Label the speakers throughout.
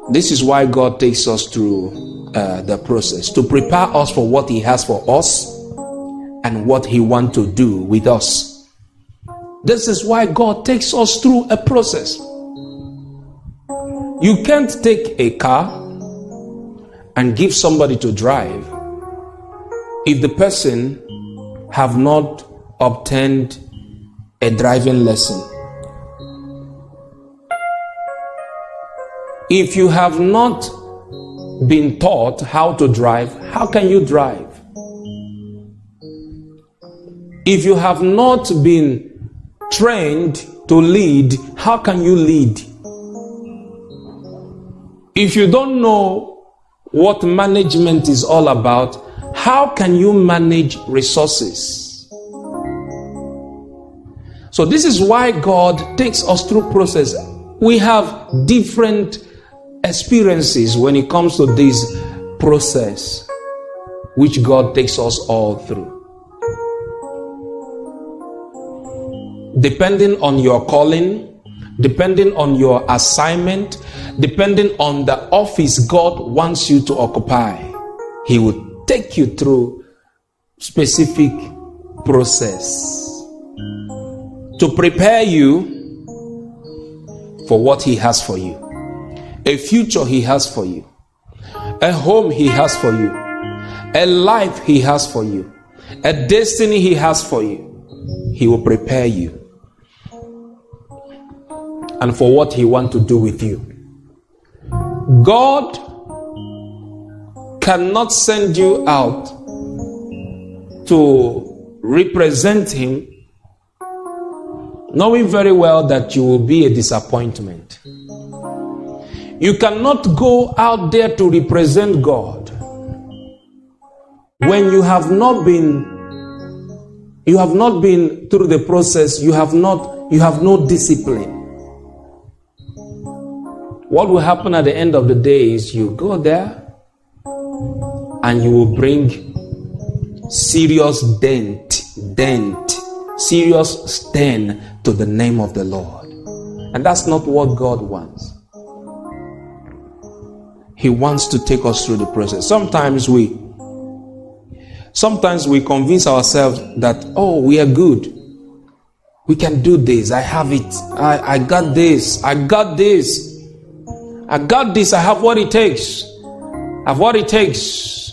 Speaker 1: This is why God takes us through the process, to prepare us for what he has for us and what he wants to do with us. This is why God takes us through a process. You can't take a car and give somebody to drive if the person have not obtained a driving lesson. If you have not been taught how to drive, how can you drive? If you have not been trained to lead, how can you lead? If you don't know what management is all about, how can you manage resources? So this is why God takes us through process. We have different experiences when it comes to this process, which God takes us all through. Depending on your calling, depending on your assignment, depending on the office God wants you to occupy, he will take you through specific process to prepare you for what he has for you. A future he has for you, a home he has for you, a life he has for you, a destiny he has for you. He will prepare you and for what he wants to do with you. God cannot send you out to represent him knowing very well that you will be a disappointment. You cannot go out there to represent God when you have not been through the process. You have no discipline. What will happen at the end of the day is you go there and you will bring serious serious stain to the name of the Lord. And that's not what God wants. He wants to take us through the process. Sometimes we convince ourselves that, oh, we are good. We can do this. I have it. I got this. I got this. I got this. I have what it takes. I have what it takes.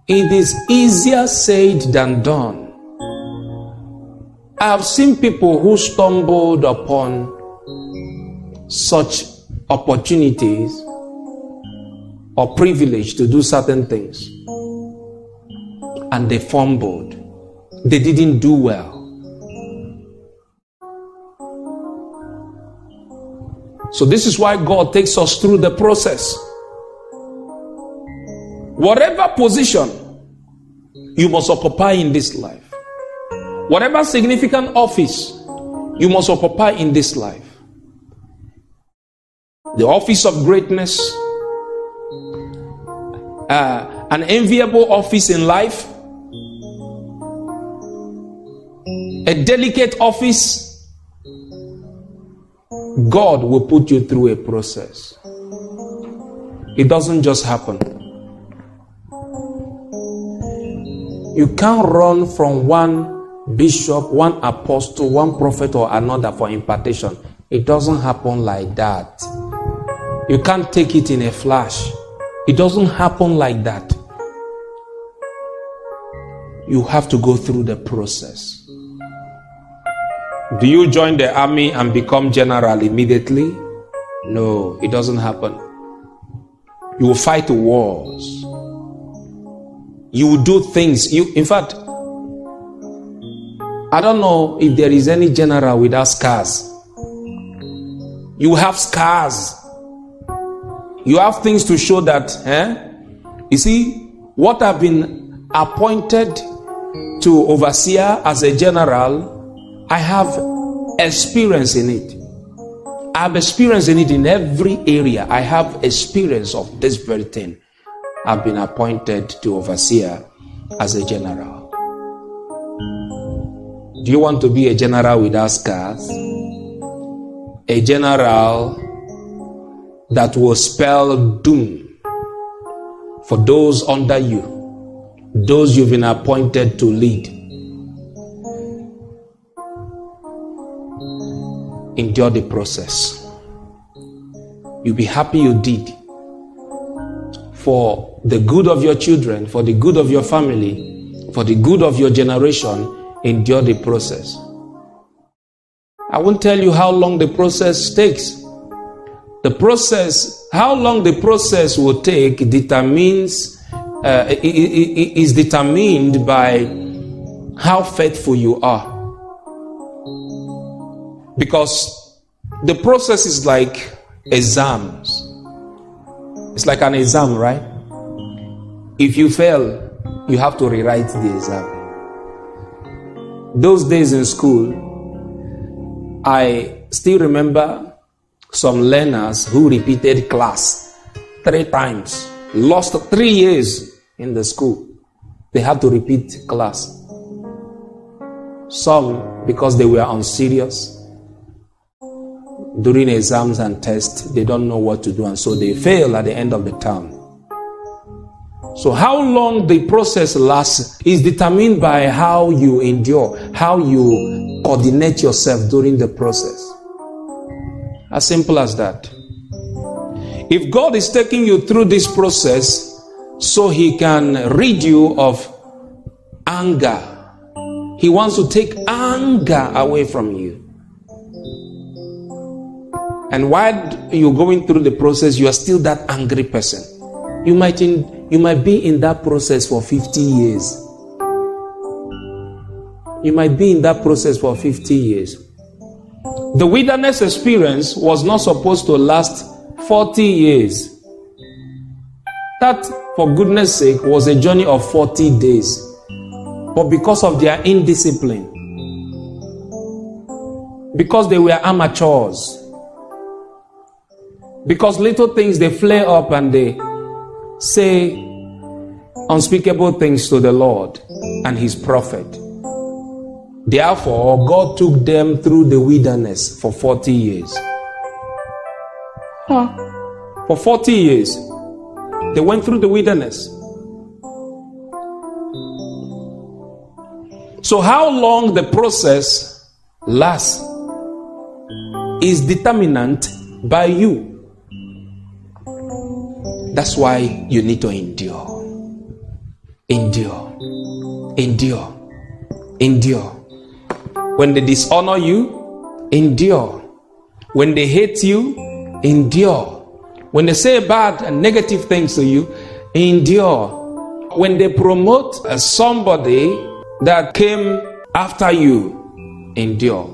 Speaker 1: It is easier said than done. I have seen people who stumbled upon such opportunities or privilege to do certain things, and they fumbled. They didn't do well. So this is why God takes us through the process. Whatever position you must occupy in this life, whatever significant office you must occupy in this life, the office of greatness, an enviable office in life, a delicate office, God will put you through a process. It doesn't just happen. You can't run from one bishop, one apostle, one prophet or another for impartation. It doesn't happen like that. You can't take it in a flash. It doesn't happen like that. You have to go through the process. Do you join the army and become general immediately? No, it doesn't happen. You will fight wars. You will do things. In fact, I don't know if there is any general without scars. You have scars. You have things to show that, You see, what I've been appointed to overseer as a general, I have experience in it. I have experience in it in every area. I have experience of this very thing. I've been appointed to overseer as a general. Do you want to be a general without scars? A general that will spell doom for those under you, those you've been appointed to lead. Endure the process. You'll be happy you did. For the good of your children, for the good of your family, for the good of your generation, endure the process. I won't tell you how long the process takes. The process, how long the process will take is determined by how faithful you are. Because the process is like exams. It's like an exam, right? If you fail, you have to rewrite the exam. Those days in school, I still remember some learners who repeated class 3 times, lost 3 years in the school. They had to repeat class. Some because they were unserious. During exams and tests, they don't know what to do, and so they fail at the end of the term. So how long the process lasts is determined by how you endure, how you coordinate yourself during the process. As simple as that. If God is taking you through this process so He can rid you of anger, He wants to take anger away from you. And while you're going through the process, you are still that angry person. You might be in that process for 50 years. You might be in that process for 50 years. The wilderness experience was not supposed to last 40 years. That, for goodness sake, was a journey of 40 days. But because of their indiscipline, because they were amateurs, because little things, they flare up and they say unspeakable things to the Lord and His prophet. Therefore, God took them through the wilderness for 40 years. For 40 years, they went through the wilderness. So how long the process lasts is determinant by you. That's why you need to endure. Endure. Endure. Endure. When they dishonor you, endure. When they hate you, endure. When they say bad and negative things to you, endure. When they promote somebody that came after you, endure.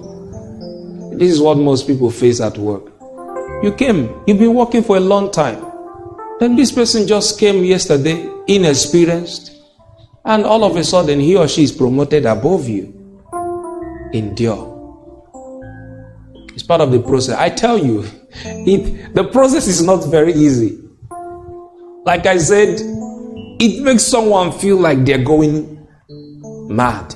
Speaker 1: This is what most people face at work. You've been working for a long time. Then this person just came yesterday, inexperienced, and all of a sudden he or she is promoted above you. Endure. It's part of the process. I tell you, the process is not very easy. Like I said, it makes someone feel like they're going mad.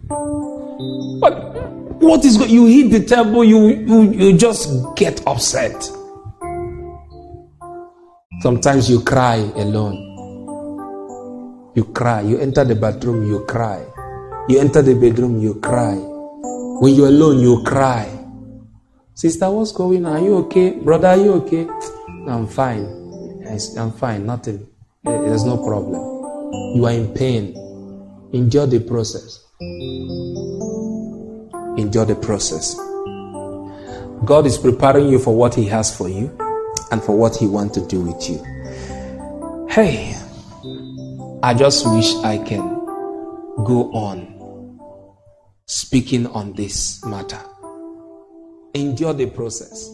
Speaker 1: But what is you hit the table, you just get upset. Sometimes you cry alone. You cry. You enter the bathroom, you cry. You enter the bedroom, you cry. When you're alone, you cry. Sister, what's going on? Are you okay? Brother, are you okay? I'm fine. I'm fine. Nothing. There's no problem. You are in pain. Endure the process. Endure the process. God is preparing you for what He has for you and for what He wants to do with you. Hey, I just wish I can go on speaking on this matter. Endure the process.